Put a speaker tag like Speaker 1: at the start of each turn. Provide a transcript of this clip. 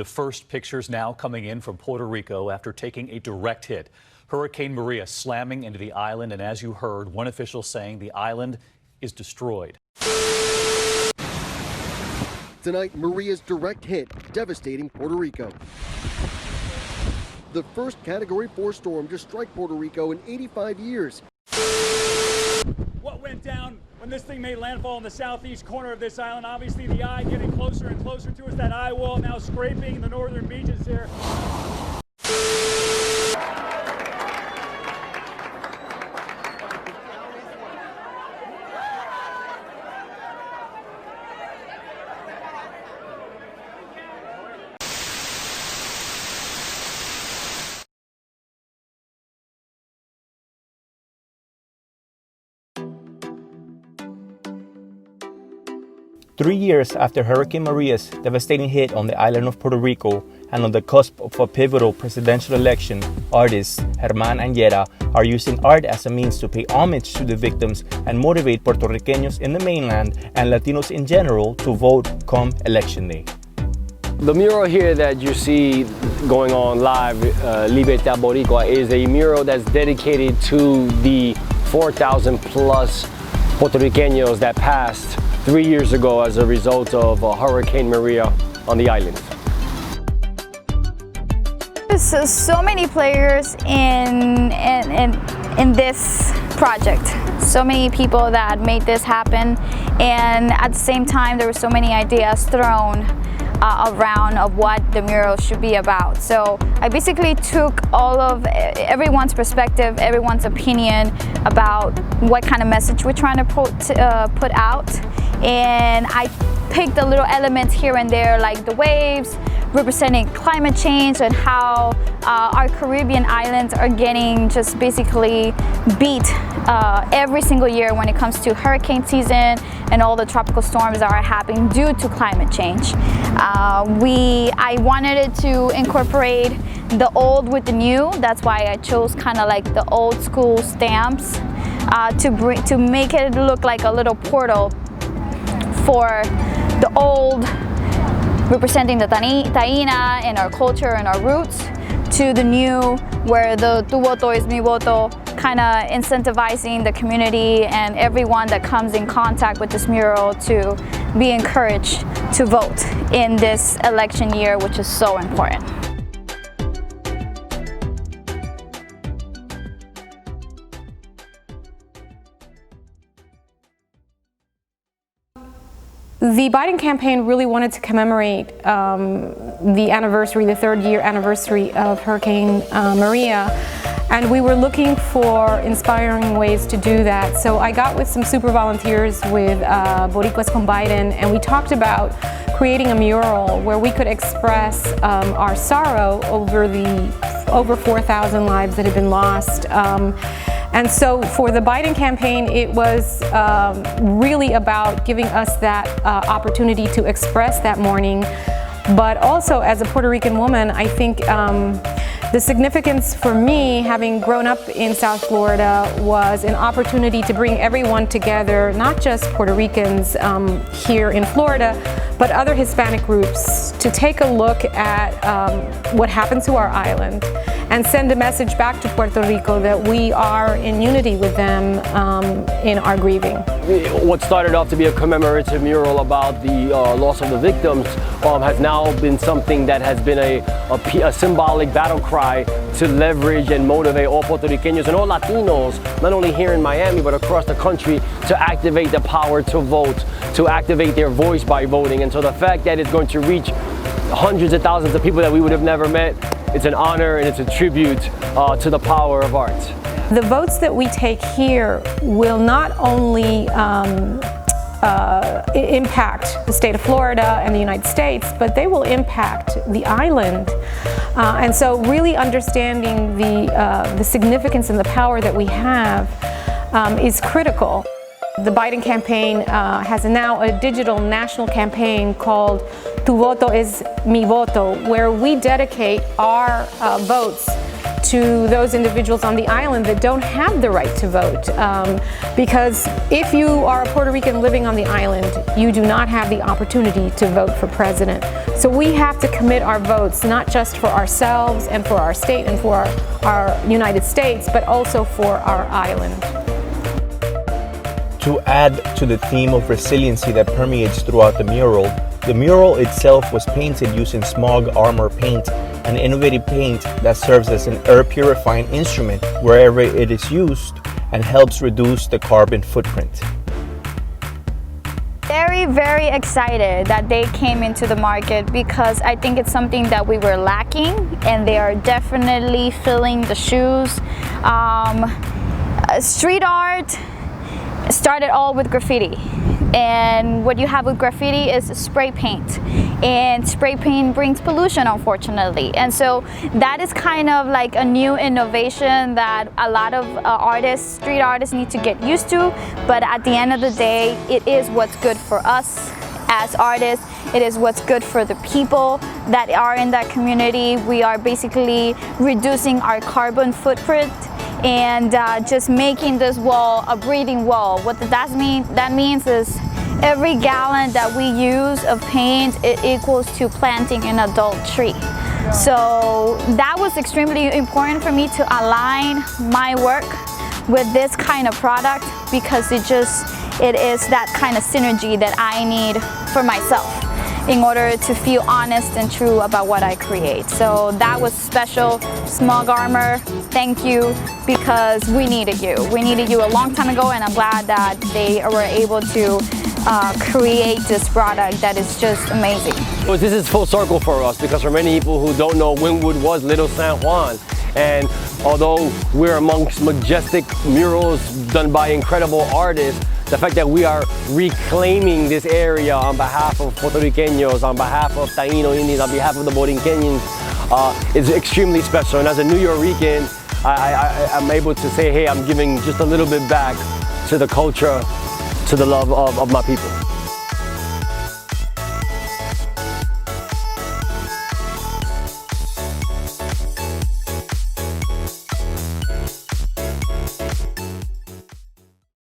Speaker 1: The first pictures now coming in from Puerto Rico after taking a direct hit. Hurricane Maria slamming into the island, and as you heard, one official saying the island is destroyed.
Speaker 2: Tonight, Maria's direct hit devastating Puerto Rico. The first Category 4 storm to strike Puerto Rico in 85 years.
Speaker 3: What went down when this thing made landfall in the southeast corner of this island? Obviously the eye getting closer and closer to us, that eye wall now scraping the northern beaches here.
Speaker 4: 3 years after Hurricane Maria's devastating hit on the island of Puerto Rico and on the cusp of a pivotal presidential election, artists Germán and Yera are using art as a means to pay homage to the victims and motivate Puerto Ricanos in the mainland and Latinos in general to vote come election day.
Speaker 5: The mural here that you see going on live, Libertad Boricua, is a mural that's dedicated to the 4,000 plus Puerto Ricanos that passed 3 years ago as a result of Hurricane Maria on the island.
Speaker 6: There's so many players in this project. So many people that made this happen, and at the same time there were so many ideas thrown around of what the mural should be about. So I basically took all of everyone's perspective, everyone's opinion about what kind of message we're trying to put out, and I picked the little elements here and there, like the waves representing climate change and how our Caribbean islands are getting just basically beat every single year when it comes to hurricane season and all the tropical storms that are happening due to climate change. I wanted it to incorporate the old with the new. That's why I chose kind of like the old school stamps to make it look like a little portal for the old, representing the Taína and our culture and our roots, to the new, where the tu voto es mi voto, kind of incentivizing the community and everyone that comes in contact with this mural to be encouraged to vote in this election year, which is so important.
Speaker 7: The Biden campaign really wanted to commemorate the anniversary, the 3rd year anniversary of Hurricane Maria, and we were looking for inspiring ways to do that. So I got with some super volunteers with Boricuas con Biden, and we talked about creating a mural where we could express our sorrow over the over 4,000 lives that have been lost. And so for the Biden campaign, it was really about giving us that opportunity to express that mourning. But also, as a Puerto Rican woman, I think the significance for me, having grown up in South Florida, was an opportunity to bring everyone together, not just Puerto Ricans here in Florida, but other Hispanic groups, to take a look at what happened to our island and send a message back to Puerto Rico that we are in unity with them in our grieving.
Speaker 5: What started off to be a commemorative mural about the loss of the victims has now been something that has been a symbolic battle cry to leverage and motivate all Puerto Ricanos and all Latinos, not only here in Miami, but across the country, to activate the power to vote, to activate their voice by voting. And so the fact that it's going to reach hundreds of thousands of people that we would have never met, it's an honor and it's a tribute to the power of art.
Speaker 7: The votes that we take here will not only impact the state of Florida and the United States, but they will impact the island. And so really understanding the significance and the power that we have is critical. The Biden campaign has now a digital national campaign called Tu voto es mi voto, where we dedicate our votes to those individuals on the island that don't have the right to vote. Because if you are a Puerto Rican living on the island, you do not have the opportunity to vote for president. So we have to commit our votes, not just for ourselves and for our state and for our United States, but also for our island.
Speaker 4: To add to the theme of resiliency that permeates throughout the mural itself was painted using smog armor paint, an innovative paint that serves as an air purifying instrument wherever it is used and helps reduce the carbon footprint.
Speaker 6: Very, very excited that they came into the market because I think it's something that we were lacking, and they are definitely filling the shoes. Street art started all with graffiti, and what you have with graffiti is spray paint, and spray paint brings pollution, unfortunately, and so that is kind of like a new innovation that a lot of artists, street artists, need to get used to. But at the end of the day, it is what's good for us as artists. It is what's good for the people that are in that community. We are basically reducing our carbon footprint and just making this wall a breathing wall. What does that mean? That means is every gallon that we use of paint, it equals to planting an adult tree. So that was extremely important for me to align my work with this kind of product, because it is that kind of synergy that I need for myself in order to feel honest and true about what I create. So that was special. Smog Armor, thank you, because we needed you. We needed you a long time ago, and I'm glad that they were able to create this product that is just amazing.
Speaker 5: Well, this is full circle for us, because for many people who don't know, Wynwood was Little San Juan. And although we're amongst majestic murals done by incredible artists, the fact that we are reclaiming this area on behalf of Puerto Ricanos, on behalf of Taino Indians, on behalf of the Borinqueños, is extremely special. And as a New Yorican, I'm able to say, hey, I'm giving just a little bit back to the culture, to the love of my people.